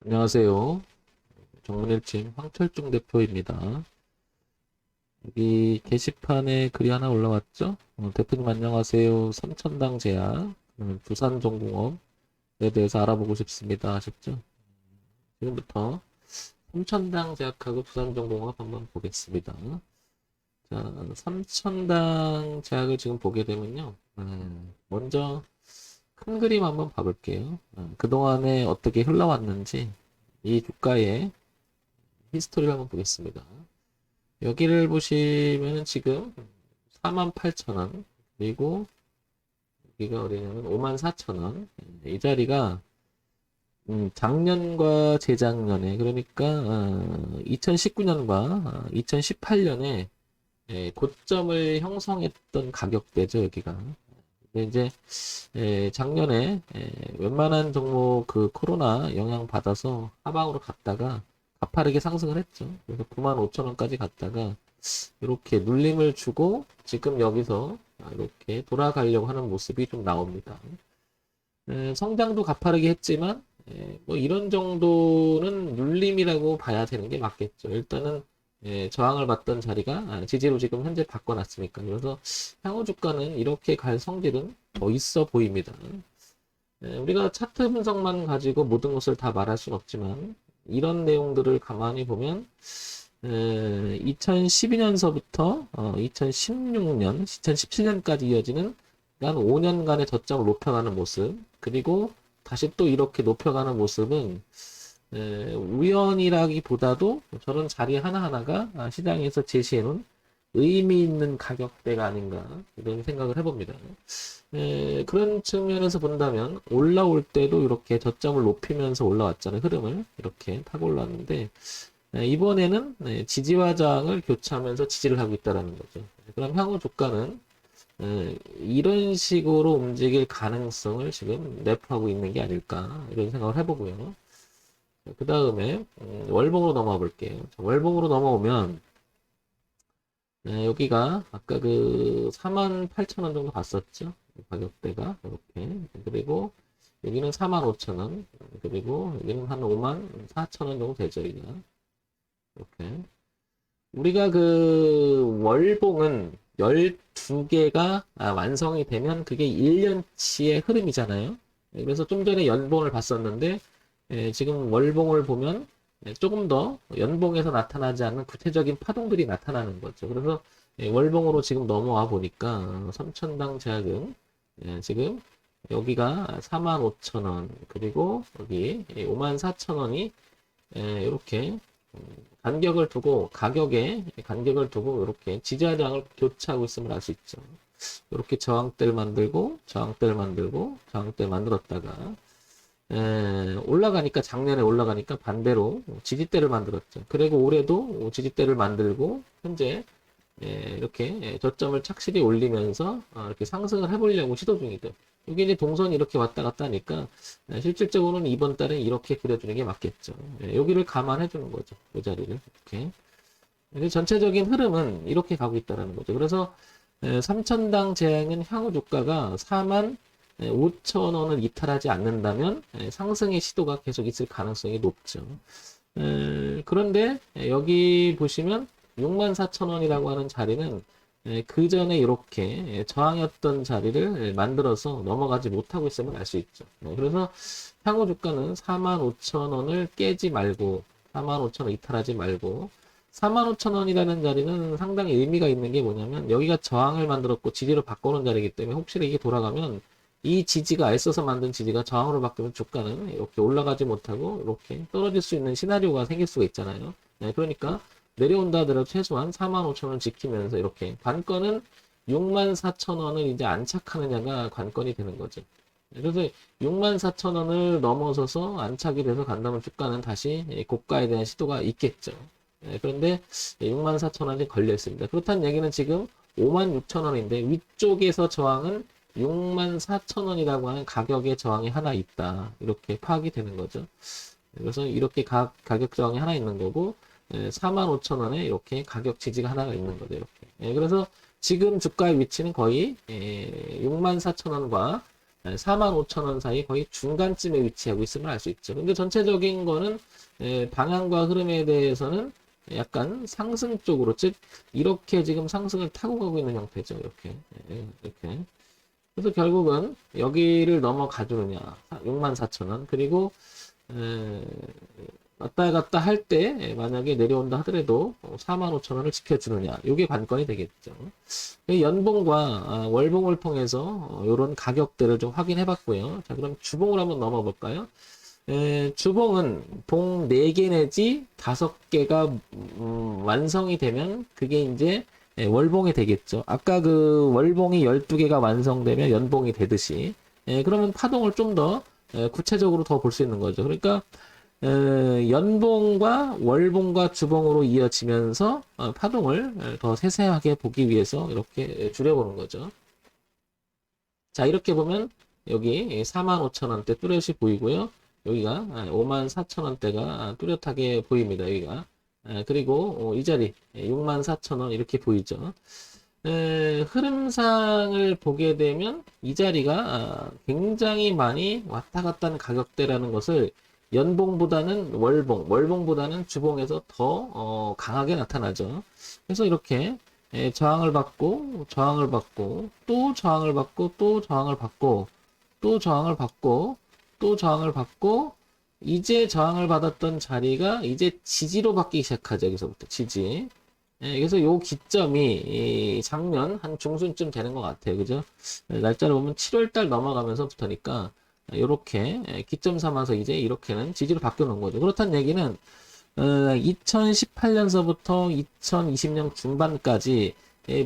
안녕하세요. 정문일침 황철중 대표입니다. 여기 게시판에 글이 하나 올라왔죠? 대표님 안녕하세요. 삼천당 제약, 부산重工업에 대해서 알아보고 싶습니다 하셨죠? 지금부터 삼천당 제약하고 부산重工업 한번 보겠습니다. 자, 삼천당 제약을 지금 보게 되면요. 먼저 큰 그림 한번 봐볼게요. 그동안에 어떻게 흘러왔는지 이 주가의 히스토리를 한번 보겠습니다. 여기를 보시면은 지금 48,000원, 그리고 여기가 어디냐면 54,000원. 이 자리가 작년과 재작년에, 그러니까 2019년과 2018년에 고점을 형성했던 가격대죠, 여기가. 근데 이제 작년에 웬만한 종목 그 코로나 영향 받아서 하방으로 갔다가 가파르게 상승을 했죠. 그래서 95,000원까지 갔다가 이렇게 눌림을 주고 지금 여기서 이렇게 돌아가려고 하는 모습이 좀 나옵니다. 성장도 가파르게 했지만 뭐 이런 정도는 눌림이라고 봐야 되는 게 맞겠죠. 일단은 저항을 받던 자리가 지지로 지금 현재 바꿔놨으니까. 그래서 향후 주가는 이렇게 갈 성질은 더 있어 보입니다. 우리가 차트 분석만 가지고 모든 것을 다 말할 수는 없지만 이런 내용들을 가만히 보면 2012년서부터 2016년, 2017년까지 이어지는 한 5년간의 저점을 높여가는 모습, 그리고 다시 또 이렇게 높여가는 모습은 우연이라기보다도 저런 자리 하나하나가 시장에서 제시해놓은 의미 있는 가격대가 아닌가 이런 생각을 해봅니다. 그런 측면에서 본다면 올라올 때도 이렇게 저점을 높이면서 올라왔잖아요. 흐름을 이렇게 타고 올라왔는데 이번에는 지지와 저항을 교차하면서 지지를 하고 있다는 거죠. 그럼 향후 주가는 이런 식으로 움직일 가능성을 지금 내포하고 있는 게 아닐까 이런 생각을 해보고요. 그 다음에 월봉으로 넘어가 볼게요. 월봉으로 넘어오면 여기가 아까 그 48,000원 정도 갔었죠. 가격대가 이렇게. 그리고 여기는 45,000원, 그리고 여기는 한 54,000원 정도 되죠. 여기가 이렇게. 우리가 그 월봉은 12개가 완성이 되면 그게 1년치의 흐름이잖아요. 그래서 좀 전에 연봉을 봤었는데 지금 월봉을 보면 조금 더 연봉에서 나타나지 않는 구체적인 파동들이 나타나는 거죠. 그래서 월봉으로 지금 넘어와 보니까 삼천당 제약은 지금 여기가 45,000원, 그리고 여기 54,000원이 이렇게 간격을 두고, 가격에 간격을 두고 이렇게 지지하장을 교차하고 있음을 알 수 있죠. 이렇게 저항대를 만들고 저항대를 만들고 저항대를 만들었다가 올라가니까, 작년에 올라가니까 반대로 지지대를 만들었죠. 그리고 올해도 지지대를 만들고 현재 이렇게 저점을 착실히 올리면서 이렇게 상승을 해보려고 시도 중이죠. 이게 이제 동선이 이렇게 왔다 갔다 하니까 실질적으로는 이번 달에 이렇게 그려주는 게 맞겠죠. 여기를 감안해 주는 거죠. 이 자리를 이렇게. 그래서 전체적인 흐름은 이렇게 가고 있다는 거죠. 그래서 3천당 제약은 향후 주가가 4만 5천 원을 이탈하지 않는다면 상승의 시도가 계속 있을 가능성이 높죠. 그런데 여기 보시면 64,000원이라고 하는 자리는 그 전에 이렇게 저항이었던 자리를 만들어서 넘어가지 못하고 있음을 알 수 있죠. 그래서 향후 주가는 45,000원을 깨지 말고 45,000원 이탈하지 말고 45,000원이라는 자리는 상당히 의미가 있는 게 뭐냐면 여기가 저항을 만들었고 지지로 바꿔놓은 자리이기 때문에 혹시 이게 돌아가면 이 지지가 애써서 만든 지지가 저항으로 바뀌면 주가는 이렇게 올라가지 못하고 이렇게 떨어질 수 있는 시나리오가 생길 수가 있잖아요. 그러니까 내려온다 하더라도 최소한 45,000원 지키면서 이렇게 관건은 64,000원을 이제 안착하느냐가 관건이 되는 거죠. 그래서 64,000원을 넘어서서 안착이 돼서 간다면 주가는 다시 고가에 대한 시도가 있겠죠. 그런데 64,000원이 걸려 있습니다. 그렇다는 얘기는 지금 56,000원인데 위쪽에서 저항은 64,000원이라고 하는 가격의 저항이 하나 있다. 이렇게 파악이 되는 거죠. 그래서 이렇게 가격 저항이 하나 있는 거고 45,000원에 이렇게 가격 지지가 하나가 있는 거죠. 이렇게. 그래서 지금 주가의 위치는 거의 64,000원과 45,000원 사이 거의 중간쯤에 위치하고 있음을 알 수 있죠. 근데 전체적인 거는 방향과 흐름에 대해서는 약간 상승 쪽으로, 즉 이렇게 지금 상승을 타고 가고 있는 형태죠. 이렇게. 이렇게. 그래서 결국은 여기를 넘어가 주느냐. 64,000원. 그리고 왔다 갔다 할 때 만약에 내려온다 하더라도 45,000원을 지켜주느냐, 이게 관건이 되겠죠. 연봉과 월봉을 통해서 이런 가격대를 좀 확인해 봤고요. 자, 그럼 주봉을 한번 넘어 볼까요? 주봉은 봉 4개 내지 5개가 완성이 되면 그게 이제 월봉이 되겠죠. 아까 그 월봉이 12개가 완성되면 연봉이 되듯이, 그러면 파동을 좀 더 구체적으로 더 볼 수 있는 거죠. 그러니까 연봉과 월봉과 주봉으로 이어지면서 파동을 더 세세하게 보기 위해서 이렇게 줄여보는 거죠. 자, 이렇게 보면 여기 45,000원대 뚜렷이 보이고요. 여기가 54,000원대가 뚜렷하게 보입니다. 여기가. 그리고 이 자리 64,000원 이렇게 보이죠. 흐름상을 보게 되면 이 자리가 굉장히 많이 왔다 갔다 하는 가격대라는 것을 연봉보다는 월봉, 월봉보다는 주봉에서 더 강하게 나타나죠. 그래서 이렇게 저항을 받고, 저항을 받고, 또 저항을 받고, 또 저항을 받고, 또 저항을 받고, 또 저항을 받고, 이제 저항을 받았던 자리가 이제 지지로 바뀌기 시작하죠. 여기서부터 지지. 그래서 요 기점이 작년 한 중순쯤 되는 것 같아요. 그죠? 날짜를 보면 7월달 넘어가면서부터니까 이렇게 기점 삼아서 이제 이렇게는 지지로 바뀌어 놓은 거죠. 그렇다는 얘기는 2018년서부터 2020년 중반까지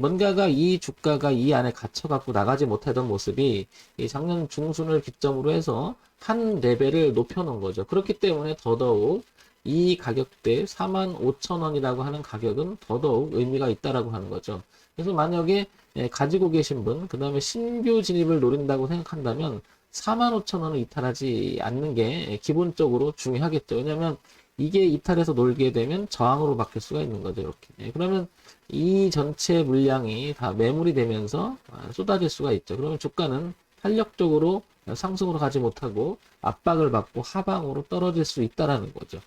뭔가가 이 주가가 이 안에 갇혀갖고 나가지 못하던 모습이 작년 중순을 기점으로 해서 한 레벨을 높여놓은 거죠. 그렇기 때문에 더더욱 이 가격대 45,000원이라고 하는 가격은 더더욱 의미가 있다라고 하는 거죠. 그래서 만약에 가지고 계신 분, 그 다음에 신규 진입을 노린다고 생각한다면 45,000원을 이탈하지 않는 게 기본적으로 중요하겠죠. 왜냐하면 이게 이탈해서 놀게 되면 저항으로 바뀔 수가 있는 거죠. 이렇게. 그러면 이 전체 물량이 다 매물이 되면서 쏟아질 수가 있죠. 그러면 주가는 탄력적으로 상승으로 가지 못하고 압박을 받고 하방으로 떨어질 수 있다라는 거죠.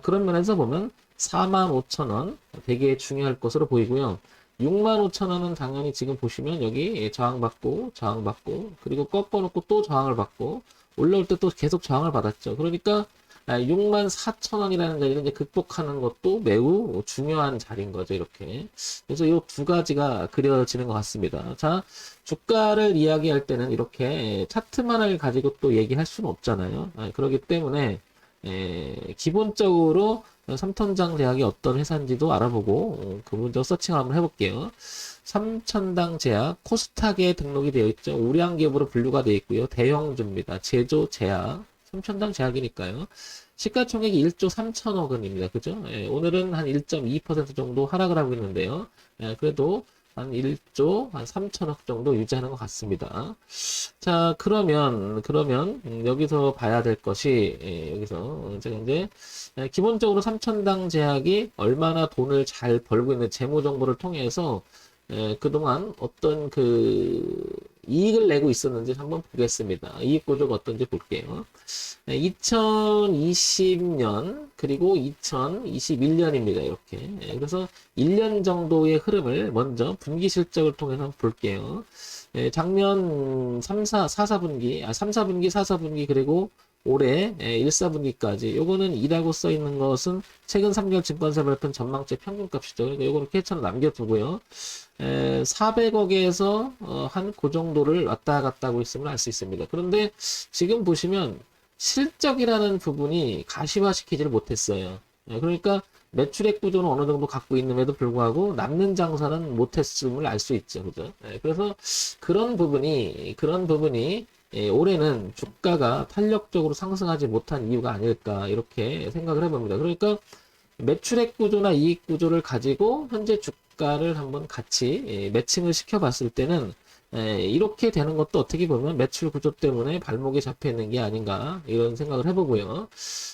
그런 면에서 보면 45,000원 되게 중요할 것으로 보이고요. 65,000원은 당연히 지금 보시면 여기 저항받고 저항받고 그리고 꺾어놓고 또 저항을 받고 올라올 때 또 계속 저항을 받았죠. 그러니까 64,000원이라는 자리를 이제 극복하는 것도 매우 중요한 자리인 거죠. 이렇게. 그래서 이 두 가지가 그려지는 것 같습니다. 자, 주가를 이야기할 때는 이렇게 차트만을 가지고 또 얘기할 수는 없잖아요. 그렇기 때문에 기본적으로 삼천당 제약이 어떤 회사인지도 알아보고 그 문제 서칭을 한번 해볼게요. 삼천당 제약 코스닥에 등록이 되어 있죠. 우량기업으로 분류가 되어 있고요. 대형주입니다. 제조 제약 삼천당 제약이니까요. 시가총액이 1조 3천억 원입니다. 그죠? 오늘은 한 1.2% 정도 하락을 하고 있는데요. 그래도 한 1조 한 3천억 정도 유지하는 것 같습니다. 자, 그러면 여기서 봐야 될 것이 여기서 제가 이제 기본적으로 삼천당 제약이 얼마나 돈을 잘 벌고 있는 재무 정보를 통해서 그동안 어떤 이익을 내고 있었는지 한번 보겠습니다. 이익 구조가 어떤지 볼게요. 2020년 그리고 2021년입니다. 이렇게. 그래서 1년 정도의 흐름을 먼저 분기 실적을 통해서 한번 볼게요. 작년 3, 4분기, 4분기 그리고 올해 1, 4분기까지 요거는 2라고 써 있는 것은 최근 3개월 증권사 발표한 전망치 평균값이죠. 그러니까 요거는 캐치로 남겨두고요. 400억에서 한 그 정도를 왔다 갔다 하고 있음을 알 수 있습니다. 그런데 지금 보시면 실적이라는 부분이 가시화시키지를 못했어요. 그러니까 매출액 구조는 어느 정도 갖고 있음에도 불구하고 남는 장사는 못했음을 알 수 있죠. 그죠? 그래서 그런 부분이 올해는 주가가 탄력적으로 상승하지 못한 이유가 아닐까 이렇게 생각을 해봅니다. 그러니까 매출액 구조나 이익 구조를 가지고 현재 주가를 한번 같이 매칭을 시켜봤을 때는 이렇게 되는 것도 어떻게 보면 매출 구조 때문에 발목이 잡혀 있는 게 아닌가 이런 생각을 해보고요.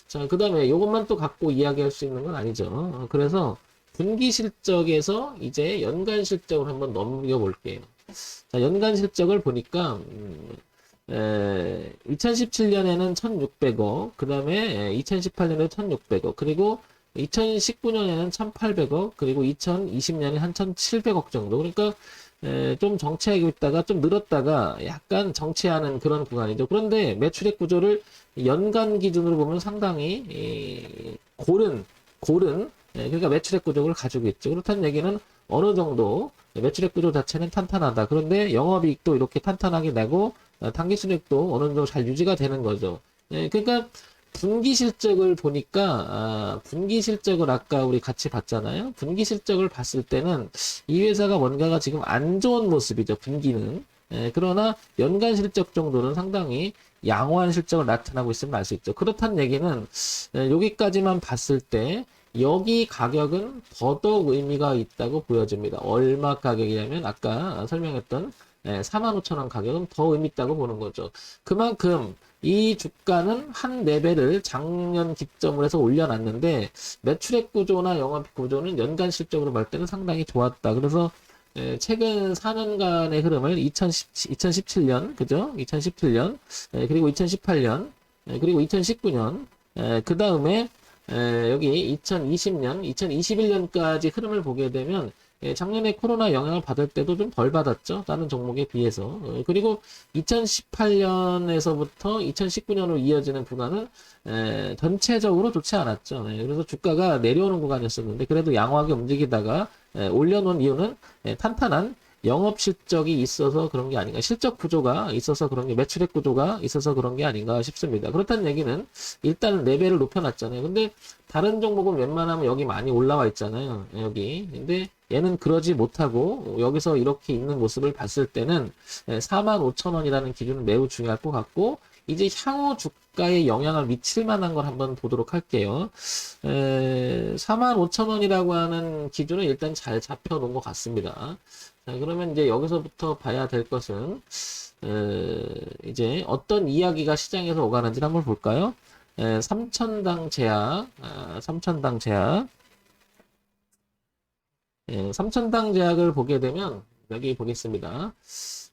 자, 그 다음에 이것만 또 갖고 이야기할 수 있는 건 아니죠. 그래서 분기 실적에서 이제 연간 실적을 한번 넘겨볼게요. 자, 연간 실적을 보니까 2017년에는 1,600억, 그 다음에 2018년에 1,600억, 그리고 2019년에는 1,800억, 그리고 2020년에 한 1,700억 정도. 그러니까 좀 정체하고 있다가 좀 늘었다가 약간 정체하는 그런 구간이죠. 그런데 매출액 구조를 연간 기준으로 보면 상당히 고른 그러니까 매출액 구조를 가지고 있죠. 그렇다는 얘기는 어느 정도 매출액 구조 자체는 탄탄하다. 그런데 영업이익도 이렇게 탄탄하게 내고 당기순이익도 어느 정도 잘 유지가 되는 거죠. 그러니까 분기 실적을 보니까 분기 실적을 아까 우리 같이 봤잖아요. 분기 실적을 봤을 때는 이 회사가 뭔가가 지금 안 좋은 모습이죠. 분기는. 그러나 연간 실적 정도는 상당히 양호한 실적을 나타나고 있음을 알 수 있죠. 그렇다는 얘기는 여기까지만 봤을 때 여기 가격은 더더욱 의미가 있다고 보여집니다. 얼마 가격이냐면 아까 설명했던 45,000원 가격은 더 의미 있다고 보는 거죠. 그만큼 이 주가는 한 레벨을 작년 기점으로 해서 올려놨는데 매출액 구조나 영업 구조는 연간 실적으로 볼 때는 상당히 좋았다. 그래서 최근 4년간의 흐름을 2017년, 그죠? 2017년, 그리고 2018년, 그리고 2019년, 그 다음에 여기 2020년, 2021년까지 흐름을 보게 되면 작년에 코로나 영향을 받을 때도 좀 덜 받았죠. 다른 종목에 비해서. 그리고 2018년에서부터 2019년으로 이어지는 구간은 전체적으로 좋지 않았죠. 그래서 주가가 내려오는 구간이었었는데 그래도 양호하게 움직이다가 올려놓은 이유는 탄탄한 영업 실적이 있어서 그런 게 아닌가, 실적 구조가 있어서 그런 게, 매출액 구조가 있어서 그런 게 아닌가 싶습니다. 그렇다는 얘기는 일단 레벨을 높여놨잖아요. 근데 다른 종목은 웬만하면 여기 많이 올라와 있잖아요. 여기. 근데 얘는 그러지 못하고 여기서 이렇게 있는 모습을 봤을 때는 45,000원이라는 기준은 매우 중요할 것 같고, 이제 향후 주가에 영향을 미칠 만한 걸 한번 보도록 할게요. 45,000원이라고 하는 기준은 일단 잘 잡혀놓은 것 같습니다. 자, 그러면 이제 여기서부터 봐야 될 것은, 이제 어떤 이야기가 시장에서 오가는지를 한번 볼까요? 3,000당 제약, 3,000당 제약. 3,000당 제약을 보게 되면, 여기 보겠습니다.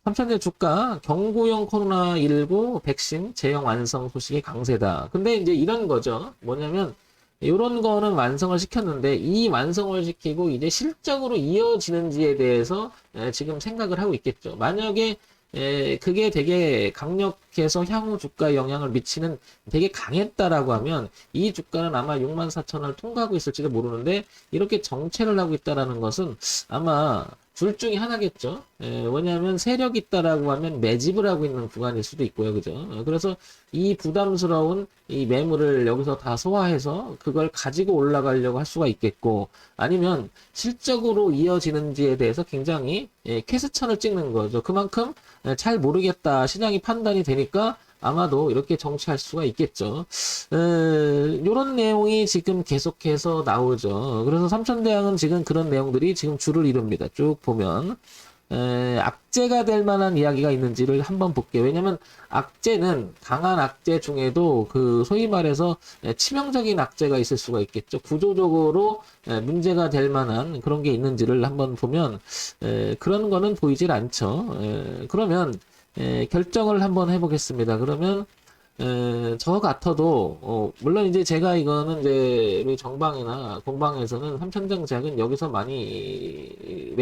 3,000대 주가, 경구용 코로나19 백신 제형 완성 소식이 강세다. 근데 이제 이런 거죠. 뭐냐면, 이런 거는 완성을 시켰는데 이 완성을 시키고 이제 실적으로 이어지는지에 대해서 지금 생각을 하고 있겠죠. 만약에 그게 되게 강력해서 향후 주가에 영향을 미치는 되게 강했다라고 하면 이 주가는 아마 64,000원을 통과하고 있을지도 모르는데 이렇게 정체를 하고 있다라는 것은 아마 둘 중에 하나겠죠. 왜냐하면 세력이 있다라고 하면 매집을 하고 있는 구간일 수도 있고요. 그죠? 그래서 이 부담스러운 이 매물을 여기서 다 소화해서 그걸 가지고 올라가려고 할 수가 있겠고, 아니면 실적으로 이어지는지에 대해서 굉장히 캐스천을 찍는 거죠. 그만큼 잘 모르겠다. 시장이 판단이 되니까 아마도 이렇게 정치할 수가 있겠죠. 이런 내용이 지금 계속해서 나오죠. 그래서 삼천대왕은 지금 그런 내용들이 지금 줄을 이룹니다. 쭉 보면. 악재가 될 만한 이야기가 있는지를 한번 볼게요. 왜냐면 악재는 강한 악재 중에도 그 소위 말해서 치명적인 악재가 있을 수가 있겠죠. 구조적으로 문제가 될 만한 그런 게 있는지를 한번 보면 그런 거는 보이질 않죠. 그러면 결정을 한번 해보겠습니다. 그러면 저 같아도 물론 이제 제가 이거는 이제 우리 정방이나 공방에서는 삼천장 제약은 여기서 많이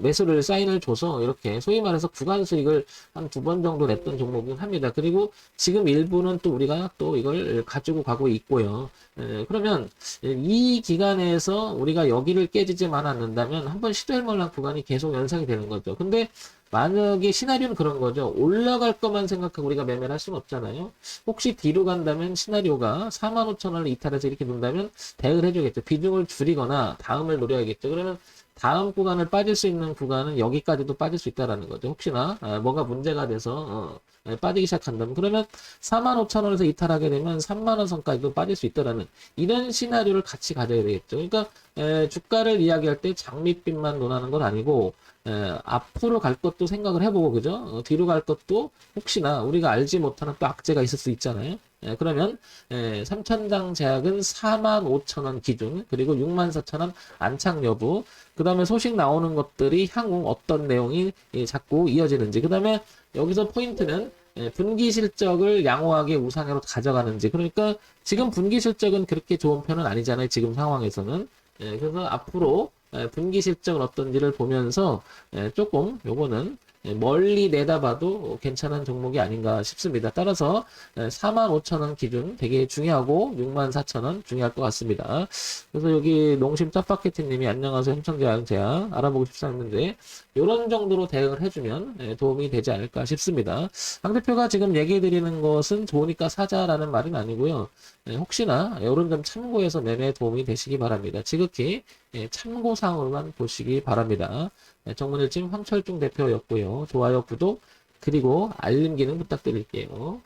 매수를 사인을 줘서 이렇게 소위 말해서 구간 수익을 한 2번 정도 냈던 종목이긴 합니다. 그리고 지금 일부는 또 우리가 또 이걸 가지고 가고 있고요. 그러면 이 기간에서 우리가 여기를 깨지지만 않는다면 한번 시도할 만한 구간이 계속 연상이 되는 거죠. 근데 만약에 시나리오는 그런 거죠. 올라갈 것만 생각하고 우리가 매매를 할 수는 없잖아요. 혹시 뒤로 간다면 시나리오가 45,000원을 이탈해서 이렇게 논다면 대응을 해주겠죠. 비중을 줄이거나 다음을 노려야겠죠. 그러면 다음 구간을 빠질 수 있는 구간은 여기까지도 빠질 수 있다라는 거죠. 혹시나 뭐가 문제가 돼서 빠지기 시작한다면, 그러면 45,000원에서 이탈하게 되면 3만원 선까지도 빠질 수 있다라는 이런 시나리오를 같이 가져야 되겠죠. 그러니까 주가를 이야기할 때 장밋빛만 논하는 건 아니고 앞으로 갈 것도 생각을 해보고, 그죠? 뒤로 갈 것도 혹시나 우리가 알지 못하는 또 악재가 있을 수 있잖아요. 그러면 3천장 제약은 45,000원 기준, 그리고 64,000원 안착 여부, 그 다음에 소식 나오는 것들이 향후 어떤 내용이 자꾸 이어지는지, 그 다음에 여기서 포인트는 분기 실적을 양호하게 우상향으로 가져가는지. 그러니까 지금 분기 실적은 그렇게 좋은 편은 아니잖아요. 지금 상황에서는. 그래서 앞으로 분기 실적은 어떤지를 보면서 조금 요거는 멀리 내다봐도 괜찮은 종목이 아닌가 싶습니다. 따라서 45,000원 기준 되게 중요하고 64,000원 중요할 것 같습니다. 그래서 여기 농심 짜파게티님이 안녕하세요. 삼성제약 제약 알아보고 싶었는데 이런 정도로 대응을 해주면 도움이 되지 않을까 싶습니다. 강 대표가 지금 얘기해드리는 것은 좋으니까 사자라는 말은 아니고요. 혹시나 이런 점 참고해서 매매에 도움이 되시기 바랍니다. 지극히 참고사항으로만 보시기 바랍니다. 정문일진 황철중 대표였고요. 좋아요, 구독, 그리고 알림 기능 부탁드릴게요.